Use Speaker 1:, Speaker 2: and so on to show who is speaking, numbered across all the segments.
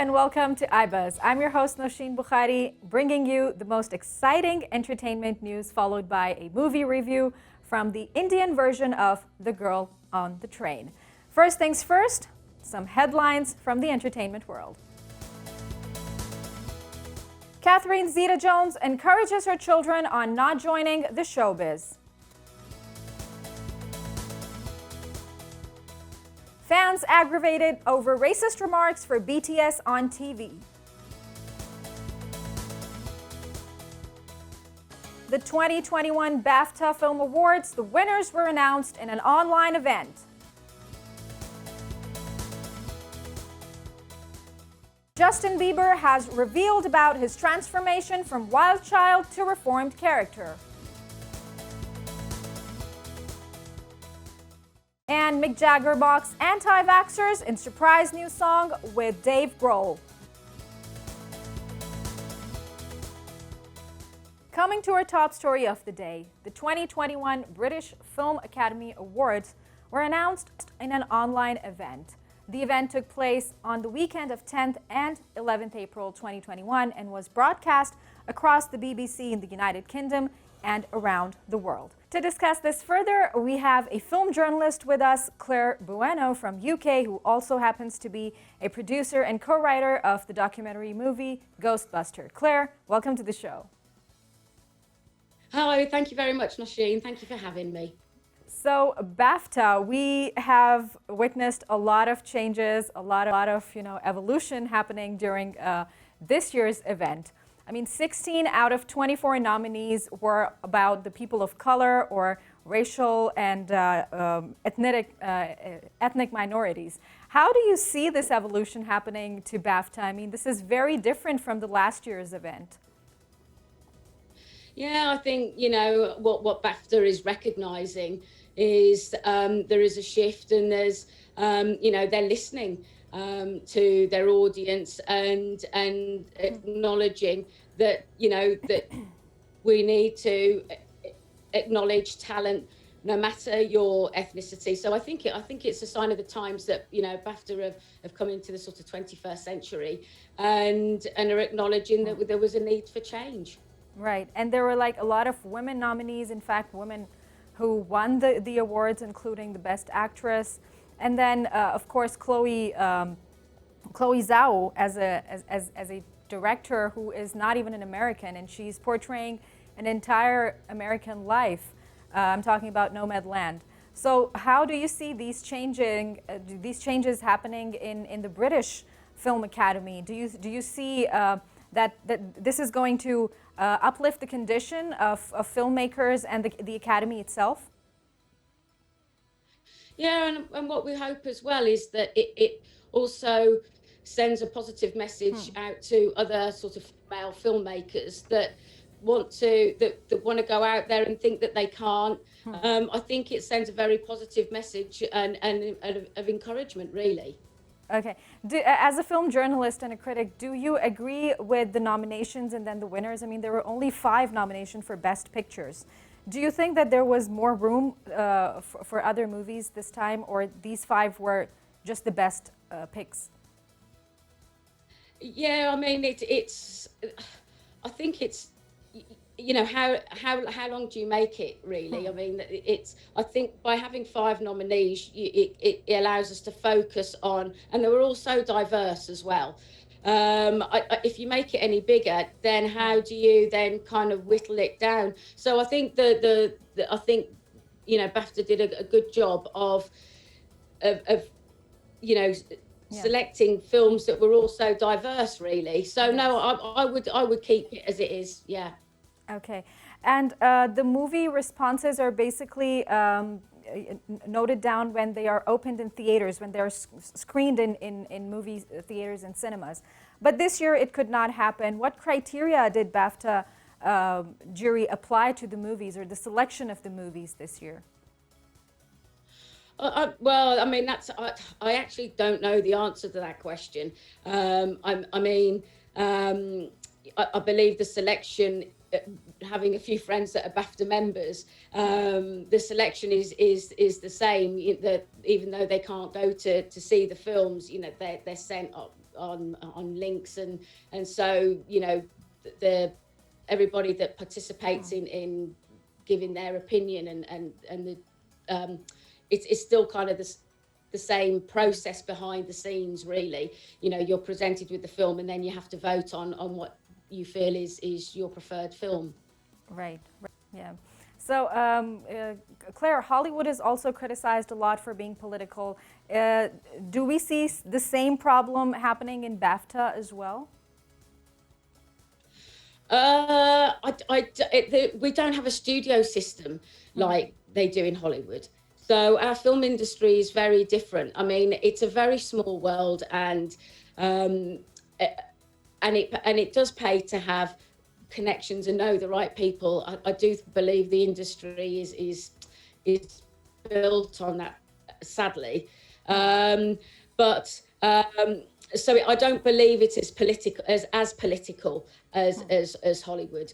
Speaker 1: and welcome to iBuzz. I'm your host, Nosheen Bukhari, bringing you the most exciting entertainment news, followed by a movie review from the Indian version of The Girl on the Train. First things first, some headlines from the entertainment world. Catherine Zeta-Jones encourages her children on not joining the showbiz. Fans aggravated over racist remarks for BTS on TV. The 2021 BAFTA Film Awards, the winners were announced in an online event. Justin Bieber has revealed about his transformation from wild child to reformed character. And Mick Jagger mocks Anti-Vaxxers in surprise new song with Dave Grohl. Coming to our top story of the day, the 2021 British Film Academy Awards were announced in an online event. The event took place on the weekend of 10th and 11th April 2021 and was broadcast across the BBC in the United Kingdom and around the world. To discuss this further, we have a film journalist with us, Claire Bueno from UK, who also happens to be a producer and co-writer of the documentary movie Ghostbuster. Claire, welcome to the show.
Speaker 2: Hello, thank you very much, Nosheen. Thank you for having me.
Speaker 1: So BAFTA, we have witnessed a lot of changes, a lot of evolution happening during this year's event. I mean, 16 out of 24 nominees were about the people of color or racial and ethnic minorities. How do you see this evolution happening to BAFTA? I mean, this is very different from the last year's event.
Speaker 2: Yeah, I think, what BAFTA is recognizing is there is a shift, and there's, they're listening to their audience and acknowledging that, that we need to acknowledge talent no matter your ethnicity. So I think it's a sign of the times that, BAFTA have come into the sort of 21st century and are acknowledging that there was a need for change.
Speaker 1: Right. And there were like a lot of women nominees, in fact, women who won the awards, including the Best Actress. And then, of course, Chloe Zhao as a director who is not even an American, and she's portraying an entire American life. I'm talking about Nomadland. So how do you see these changes happening in the British Film Academy? Do you see that this is going to uplift the condition of filmmakers and the Academy itself?
Speaker 2: Yeah, and what we hope as well is that it also sends a positive message out to other sort of male filmmakers that want to go out there and think that they can't. I think it sends a very positive message and of encouragement, really.
Speaker 1: Okay. As a film journalist and a critic, do you agree with the nominations and then the winners? I mean, there were only 5 nominations for Best Pictures. Do you think that there was more room for other movies this time, or these 5 were just the best picks?
Speaker 2: Yeah, I mean, it's. I think it's. How long do you make it, really? I mean, I think by having 5 nominees, it allows us to focus on, and they were all so diverse as well. If you make it any bigger, then how do you then kind of whittle it down? So I think BAFTA did a good job of selecting films that were all so diverse, really. So yes. No, I would keep it as it is. Yeah.
Speaker 1: Okay, and the movie responses are basically noted down when they are opened in theaters, when they're screened in movie theaters and cinemas. But this year it could not happen. What criteria did BAFTA jury apply to the movies or the selection of the movies this year?
Speaker 2: Well, I mean, I actually don't know the answer to that question. I believe the selection, having a few friends that are BAFTA members, the selection is the same. That even though they can't go to see the films, they're sent on links, and so the everybody that participates in giving their opinion and the it's still kind of the same process behind the scenes, really. You're presented with the film, and then you have to vote on what you feel is your preferred film.
Speaker 1: Right. Yeah. So, Claire, Hollywood is also criticized a lot for being political. Do we see the same problem happening in BAFTA as well?
Speaker 2: We don't have a studio system like they do in Hollywood. So our film industry is very different. I mean, it's a very small world, and it does pay to have connections and know the right people. I do believe the industry is built on that, sadly. So I don't believe it's as political as Hollywood.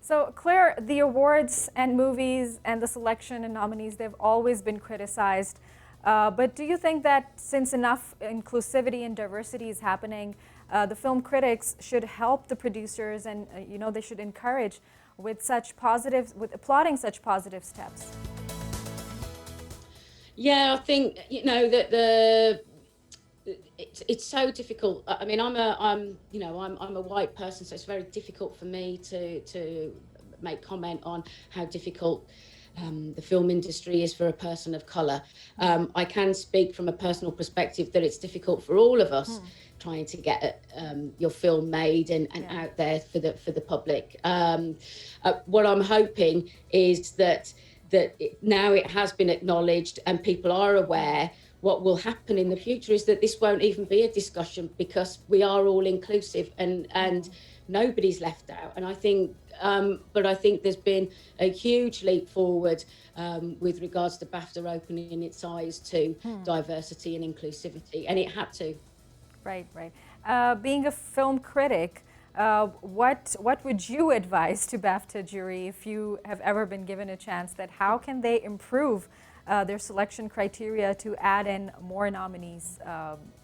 Speaker 1: So, Claire, the awards and movies and the selection and nominees, they've always been criticized. But do you think that since enough inclusivity and diversity is happening, the film critics should help the producers, and they should encourage with applauding such positive steps?
Speaker 2: Yeah, I think that it's so difficult. I mean, I'm a white person, so it's very difficult for me to make comment on how difficult the film industry is for a person of colour. I can speak from a personal perspective that it's difficult for all of us trying to get your film made and out there for the public. What I'm hoping is that now it has been acknowledged and people are aware. What will happen in the future is that this won't even be a discussion, because we are all inclusive and nobody's left out. And I think, but I think there's been a huge leap forward with regards to BAFTA opening its eyes to diversity and inclusivity, and it had to.
Speaker 1: Right. Being a film critic, what would you advise to BAFTA jury if you have ever been given a chance? That how can they improve their selection criteria to add in more nominees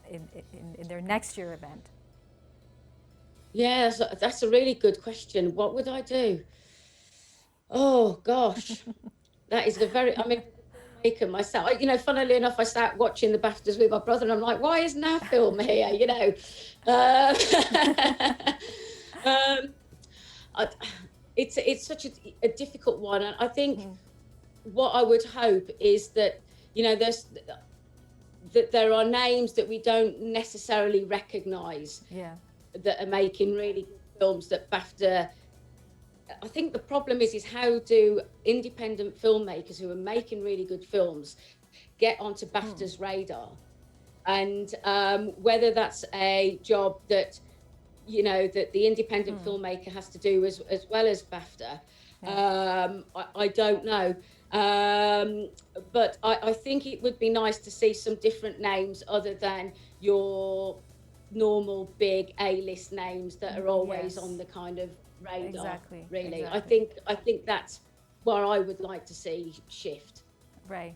Speaker 1: in their next year event?
Speaker 2: Yeah, that's a really good question. What would I do? Oh gosh, that is maker myself. Funnily enough, I sat watching the BAFTAs with my brother, and I'm like, why isn't our film here? It's such a difficult one, and I think what I would hope is that there are names that we don't necessarily recognise that are making really good films that BAFTA. I think the problem is how do independent filmmakers who are making really good films get onto BAFTA's radar, and whether that's a job that that the independent filmmaker has to do as well as BAFTA. I don't know. But I think it would be nice to see some different names other than your normal big A-list names that are always on the kind of radar. Exactly. I think that's what I would like to see shift.
Speaker 1: Right.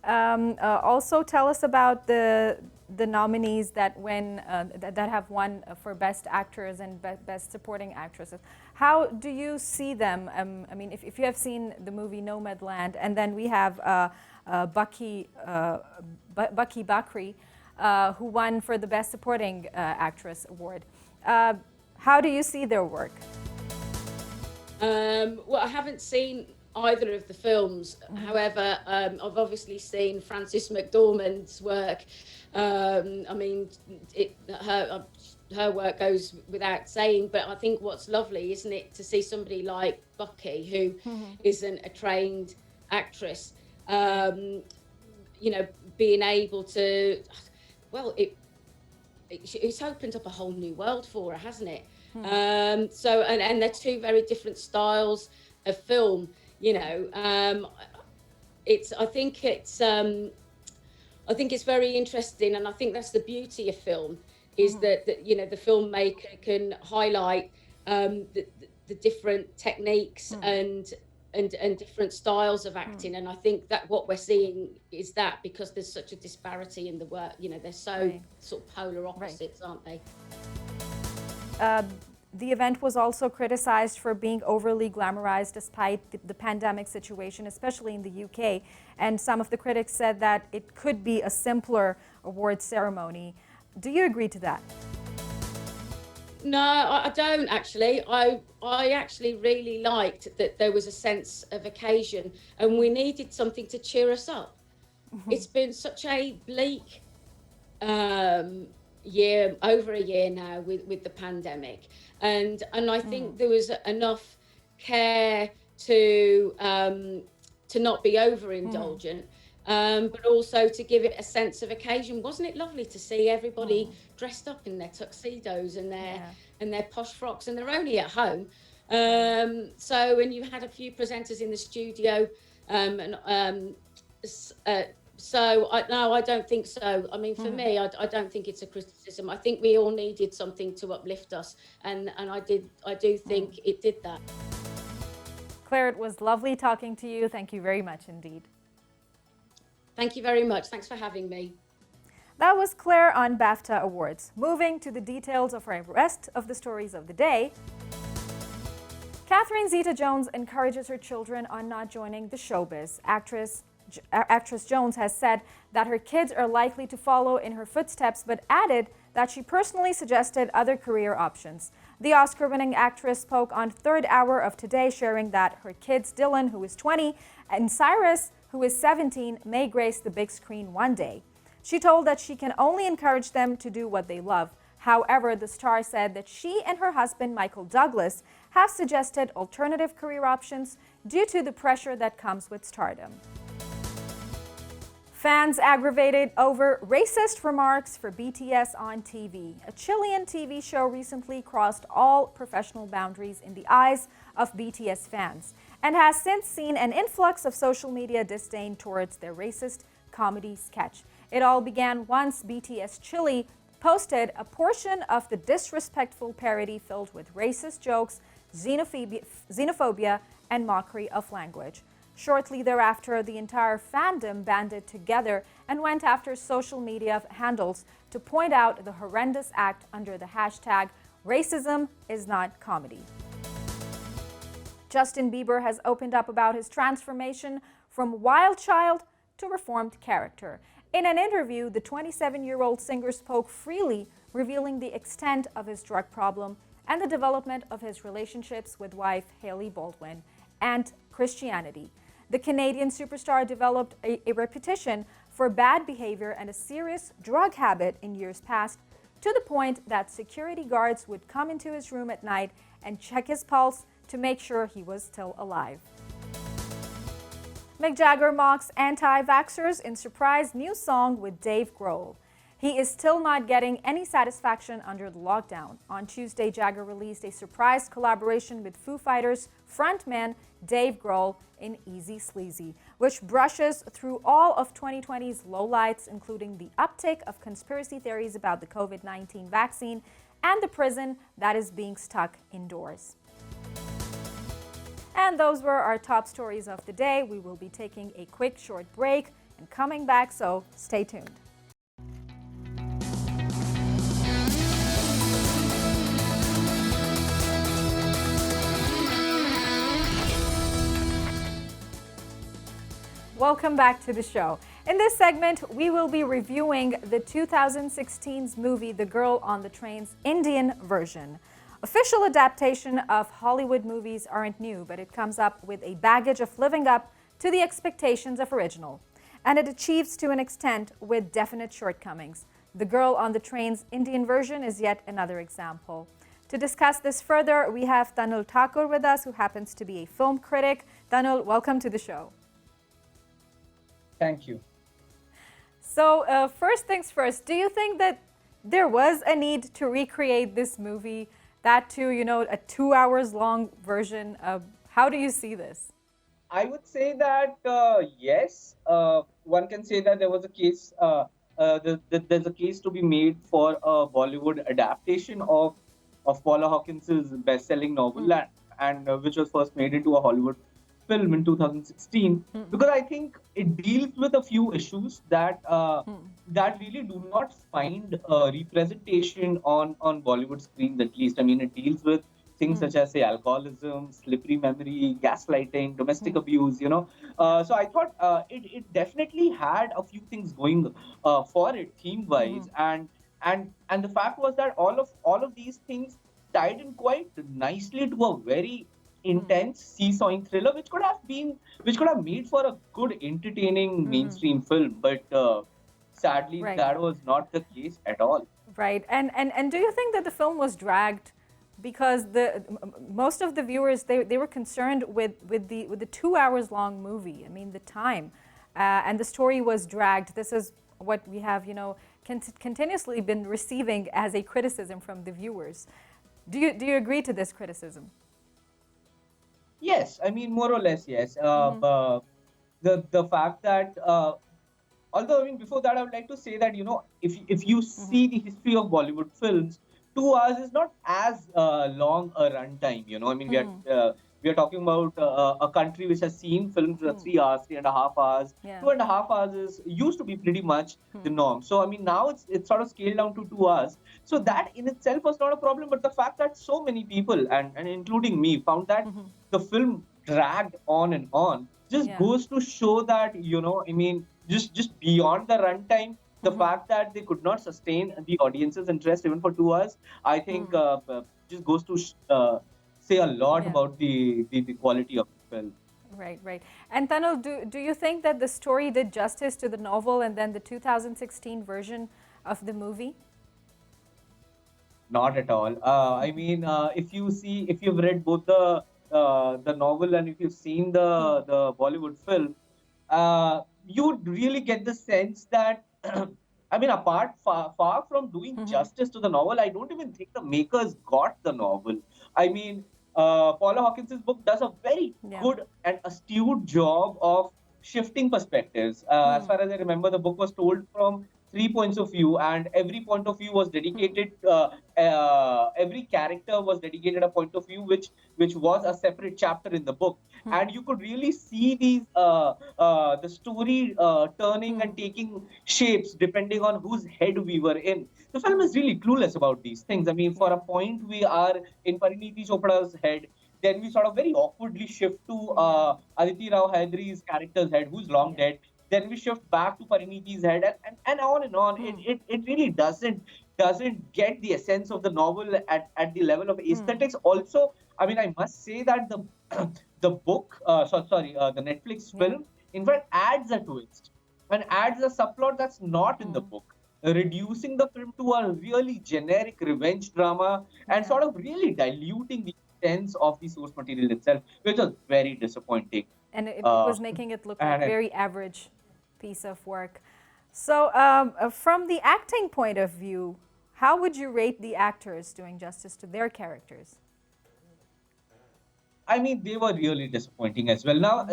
Speaker 1: Also, tell us about the nominees that have won for Best Actors and Best Supporting Actresses. How do you see them? I mean, if you have seen the movie Nomadland, and then we have Bucky Bakri, who won for the Best Supporting Actress award. How do you see their work?
Speaker 2: Well, I haven't seen either of the films. However, I've obviously seen Frances McDormand's work. I mean, her work goes without saying, but I think what's lovely, isn't it, to see somebody like Bucky, who isn't a trained actress, being able to, well, it's opened up a whole new world for her, hasn't it? So, and they're two very different styles of film. I think it's very interesting, and I think that's the beauty of film, is that the filmmaker can highlight the different techniques and and different styles of acting. And I think that what we're seeing is that because there's such a disparity in the work, you know, they're so sort of polar opposites, aren't they?
Speaker 1: The event was also criticized for being overly glamorized despite the pandemic situation, especially in the UK. And some of the critics said that it could be a simpler awards ceremony. Do you agree to that?
Speaker 2: No, I don't actually. I actually really liked that there was a sense of occasion and we needed something to cheer us up. It's been such a bleak year, over a year now with the pandemic. And I think there was enough care to not be overindulgent, but also to give it a sense of occasion. Wasn't it lovely to see everybody dressed up in their tuxedos and their posh frocks, and they're only at home. So, and you had a few presenters in the studio, so no, I don't think so. I mean, for me, I don't think it's a criticism. I think we all needed something to uplift us, and I do think it did that.
Speaker 1: Claire, it was lovely talking to you. Thank you very much indeed.
Speaker 2: Thank you very much. Thanks for having me.
Speaker 1: That was Claire on BAFTA Awards. Moving to the details of our rest of the stories of the day. Catherine Zeta-Jones encourages her children on not joining the showbiz. Actress Jones has said that her kids are likely to follow in her footsteps, but added that she personally suggested other career options. The Oscar-winning actress spoke on Third Hour of Today, sharing that her kids, Dylan, who is 20, and Cyrus, who is 17, may grace the big screen one day. She told that she can only encourage them to do what they love. However, the star said that she and her husband, Michael Douglas, have suggested alternative career options due to the pressure that comes with stardom. Fans aggravated over racist remarks for BTS on TV. A Chilean TV show recently crossed all professional boundaries in the eyes of BTS fans and has since seen an influx of social media disdain towards their racist comedy sketch. It all began once BTS Chile posted a portion of the disrespectful parody filled with racist jokes, xenophobia, and mockery of language. Shortly thereafter, the entire fandom banded together and went after social media handles to point out the horrendous act under the hashtag racism is not comedy. Justin Bieber has opened up about his transformation from wild child to reformed character. In an interview, the 27-year-old singer spoke freely, revealing the extent of his drug problem and the development of his relationships with wife Hailey Baldwin and Christianity. The Canadian superstar developed a reputation for bad behavior and a serious drug habit in years past, to the point that security guards would come into his room at night and check his pulse to make sure he was still alive. Mick Jagger mocks anti-vaxxers in surprise new song with Dave Grohl. He is still not getting any satisfaction under the lockdown. On Tuesday, Jagger released a surprise collaboration with Foo Fighters frontman Dave Grohl in Easy Sleazy, which brushes through all of 2020's lowlights, including the uptick of conspiracy theories about the COVID-19 vaccine and the prison that is being stuck indoors. And those were our top stories of the day. We will be taking a quick short break and coming back, so stay tuned. Welcome back to the show. In this segment, we will be reviewing the 2016's movie The Girl on the Train's Indian version. Official adaptation of Hollywood movies aren't new, but it comes up with a baggage of living up to the expectations of original. And it achieves to an extent with definite shortcomings. The Girl on the Train's Indian version is yet another example. To discuss this further, we have Tanul Thakur with us, who happens to be a film critic. Tanul, welcome to the show.
Speaker 3: Thank you.
Speaker 1: So first things first, do you think that there was a need to recreate this movie? That too, you know, a 2 hours long version. How do you see this?
Speaker 3: I would say that yes, one can say that there was a case. There's a case to be made for a Bollywood adaptation of Paula Hawkins's best-selling novel, and which was first made into a Hollywood film in 2016 because I think it deals with a few issues that that really do not find representation on Bollywood screens at least. I mean, it deals with things such as say alcoholism, slippery memory, gaslighting, domestic abuse. So I thought it definitely had a few things going for it theme wise, and the fact was that all of these things tied in quite nicely to a very intense seesawing thriller, which could have made for a good, entertaining mainstream film. But sadly,
Speaker 1: Right.
Speaker 3: that was not the case at all.
Speaker 1: Right. And do you think that the film was dragged because most of the viewers they were concerned with the 2 hours long movie. I mean the time, and the story was dragged. This is what we have continuously been receiving as a criticism from the viewers. Do you agree to this criticism?
Speaker 3: Yes, I mean more or less yes. The fact that although I mean before that I would like to say that if you see the history of Bollywood films, 2 hours is not as long a runtime. I mean we are talking about a country which has seen films that are 3 hours, 3.5 hours.
Speaker 1: Yeah.
Speaker 3: 2.5 hours is used to be pretty much the norm. So I mean now it's sort of scaled down to 2 hours. So that in itself was not a problem, but the fact that so many people and including me found that the film dragged on and on just
Speaker 1: Yeah.
Speaker 3: goes to show that I mean just beyond the runtime, the fact that they could not sustain the audience's interest even for 2 hours, I think just goes to say a lot
Speaker 1: Yeah.
Speaker 3: about the quality of the film.
Speaker 1: Right, right. And Tanul, do you think that the story did justice to the novel and then the 2016 version of the movie?
Speaker 3: Not at all. I mean, if you've read both the novel and if you've seen the Bollywood film, you would really get the sense that, I mean, far from doing justice to the novel, I don't even think the makers got the novel. I mean, Paula Hawkins's book does a very good and astute job of shifting perspectives. As far as I remember, the book was told from 3 points of view, and every point of view was dedicated. Every character was dedicated a point of view, which was a separate chapter in the book, and you could really see the story turning and taking shapes depending on whose head we were in. The film is really clueless about these things. I mean, for a point, we are in Parineeti Chopra's head. Then we sort of very awkwardly shift to Aditi Rao Hydari's character's head, who's long dead. Then we shift back to Parineeti's head, and on and on. It really doesn't get the essence of the novel at the level of aesthetics. Also, I mean, I must say that the the book, the Netflix film, in fact, adds a twist and adds a subplot that's not in the book, reducing the film to a really generic revenge drama and sort of really diluting the sense of the source material itself, which was very disappointing.
Speaker 1: And it was making it look like a very average piece of work. So from the acting point of view, how would you rate the actors doing justice to their characters?
Speaker 3: I mean, they were really disappointing as well. Now,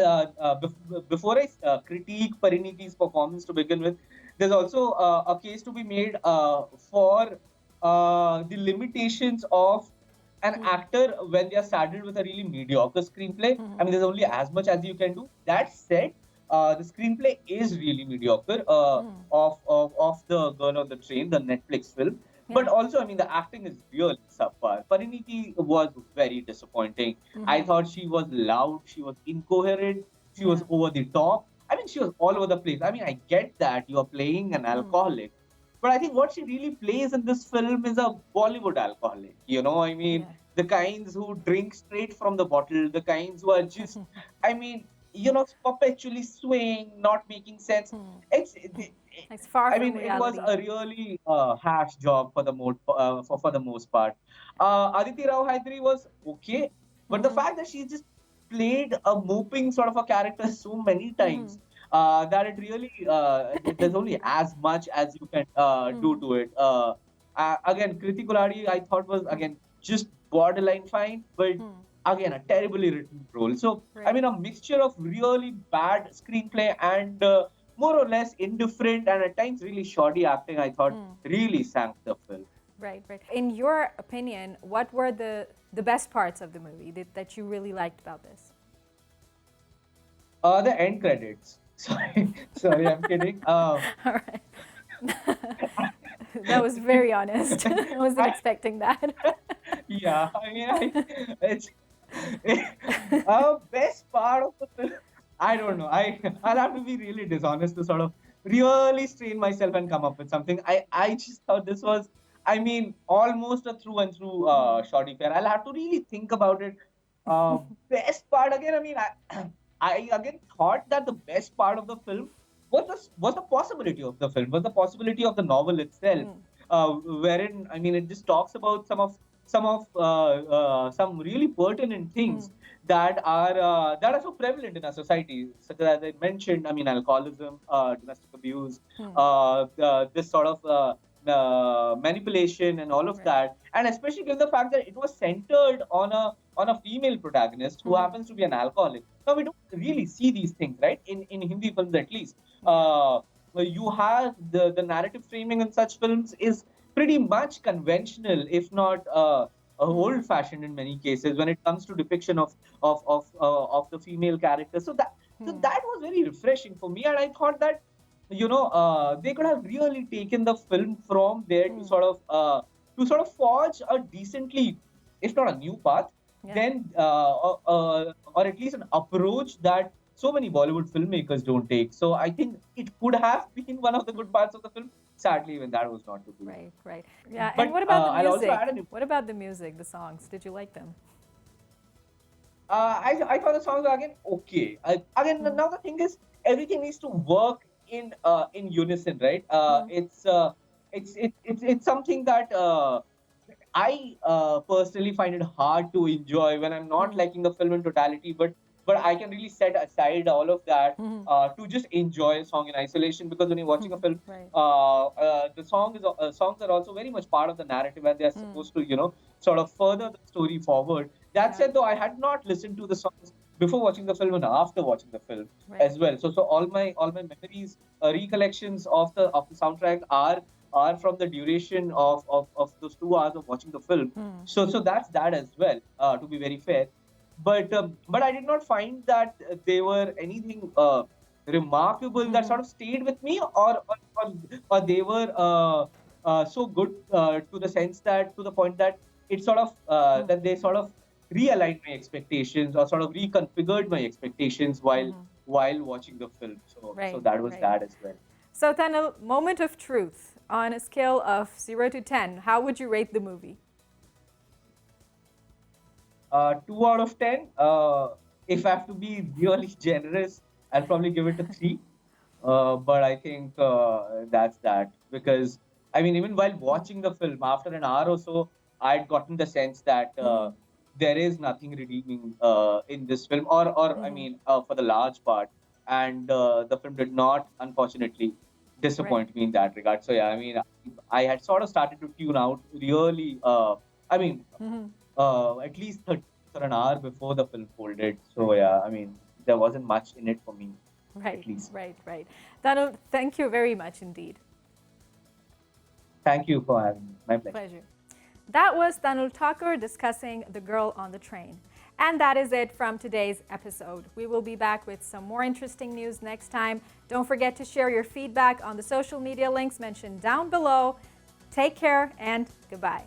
Speaker 3: before I critique Parineeti's performance to begin with, there's also a case to be made for the limitations of an actor when they are saddled with a really mediocre screenplay. I mean, there's only as much as you can do. That said, the screenplay is really mediocre of the Girl on the Train, the Netflix film. But also, I mean, the acting is really subpar. Parineeti was very disappointing. I thought she was loud, she was incoherent, she was over the top. I mean, she was all over the place. I mean, I get that you're playing an alcoholic, but I think what she really plays in this film is a Bollywood alcoholic. I mean, the kinds who drink straight from the bottle, the kinds who are just, I mean, perpetually swaying, not making sense.
Speaker 1: It's far
Speaker 3: I
Speaker 1: from
Speaker 3: mean,
Speaker 1: reality.
Speaker 3: it was a really harsh job for the most part. Aditi Rao Hydari was okay, but the fact that she just played a moping sort of a character so many times that it really there's only as much as you can do to it. Again, Kriti Kuladi I thought was again just borderline fine, but again a terribly written role. So I mean, a mixture of really bad screenplay and more or less indifferent and at times really shoddy acting, I thought really sank the film.
Speaker 1: Right, right. In your opinion, what were the best parts of the movie that you really liked about this?
Speaker 3: The end credits. Sorry, sorry, I'm kidding.
Speaker 1: All right. That was very honest. I wasn't
Speaker 3: I,
Speaker 1: expecting that.
Speaker 3: yeah, I mean, it's best part of the film. I don't know. I'll have to be really dishonest to sort of really strain myself and come up with something. I just thought this was, I mean, almost a through and through shoddy fair. I'll have to really think about it. Best part again. I mean, I again thought that the best part of the film was the possibility of the film, was the possibility of the novel itself, wherein I mean, it just talks about some really pertinent things that are so prevalent in our society, such as I mentioned. I mean, alcoholism, domestic abuse, this sort of manipulation, and all of
Speaker 1: Right.
Speaker 3: that, and especially given the fact that it was centered on a female protagonist who happens to be an alcoholic. Now we don't really see these things, right? In Hindi films, at least, you have the narrative framing in such films is pretty much conventional, if not old-fashioned in many cases, when it comes to depiction of the female character. So that was very refreshing for me, and I thought that they could have really taken the film from there to sort of forge a decently, if not a new path,
Speaker 1: Yeah.
Speaker 3: then or at least an approach that so many Bollywood filmmakers don't take. So I think it could have been one of the good parts of the film. Sadly, even that was not to be.
Speaker 1: Right, right. Yeah,
Speaker 3: But
Speaker 1: and what about the
Speaker 3: I'll also
Speaker 1: music?
Speaker 3: add an
Speaker 1: What about the music, the songs? Did you like them?
Speaker 3: I thought the songs were again okay. Again, now the thing is, everything needs to work in unison, right? It's something that I personally find it hard to enjoy when I'm not liking the film in totality, but I can really set aside all of that to just enjoy a song in isolation. Because when you're watching a film,
Speaker 1: Right.
Speaker 3: the songs are also very much part of the narrative, and they're supposed to sort of further the story forward. That said, though, I had not listened to the songs before watching the film and after watching the film
Speaker 1: Right.
Speaker 3: as well. So all my memories, recollections of the soundtrack are from the duration of those 2 hours of watching the film. So that's that as well. To be very fair, but I did not find that they were anything remarkable that sort of stayed with me, or they were so good to the point that it sort of that they sort of realigned my expectations, or sort of reconfigured my expectations while watching the film. So
Speaker 1: Right,
Speaker 3: that was
Speaker 1: right.
Speaker 3: that as well.
Speaker 1: So, Tanil, moment of truth. On a scale of 0 to 10, how would you rate the movie?
Speaker 3: 2 out of 10. If I have to be really generous, I'll probably give it a 3. But I think that's that. Because, I mean, even while watching the film, after an hour or so, I'd gotten the sense that there is nothing redeeming in this film, or I mean, for the large part. And the film did not, unfortunately, disappoint me in that regard. So, yeah, I mean, I had sort of started to tune out really, I mean, at least 30 or an hour before the film folded. So yeah, I mean, there wasn't much in it for me,
Speaker 1: Right,
Speaker 3: at least.
Speaker 1: right, right. Tanil, thank you very much indeed.
Speaker 3: Thank you for having me. My pleasure.
Speaker 1: Pleasure. That was Tanul Thakur discussing The Girl on the Train. And that is it from today's episode. We will be back with some more interesting news next time. Don't forget to share your feedback on the social media links mentioned down below. Take care and goodbye.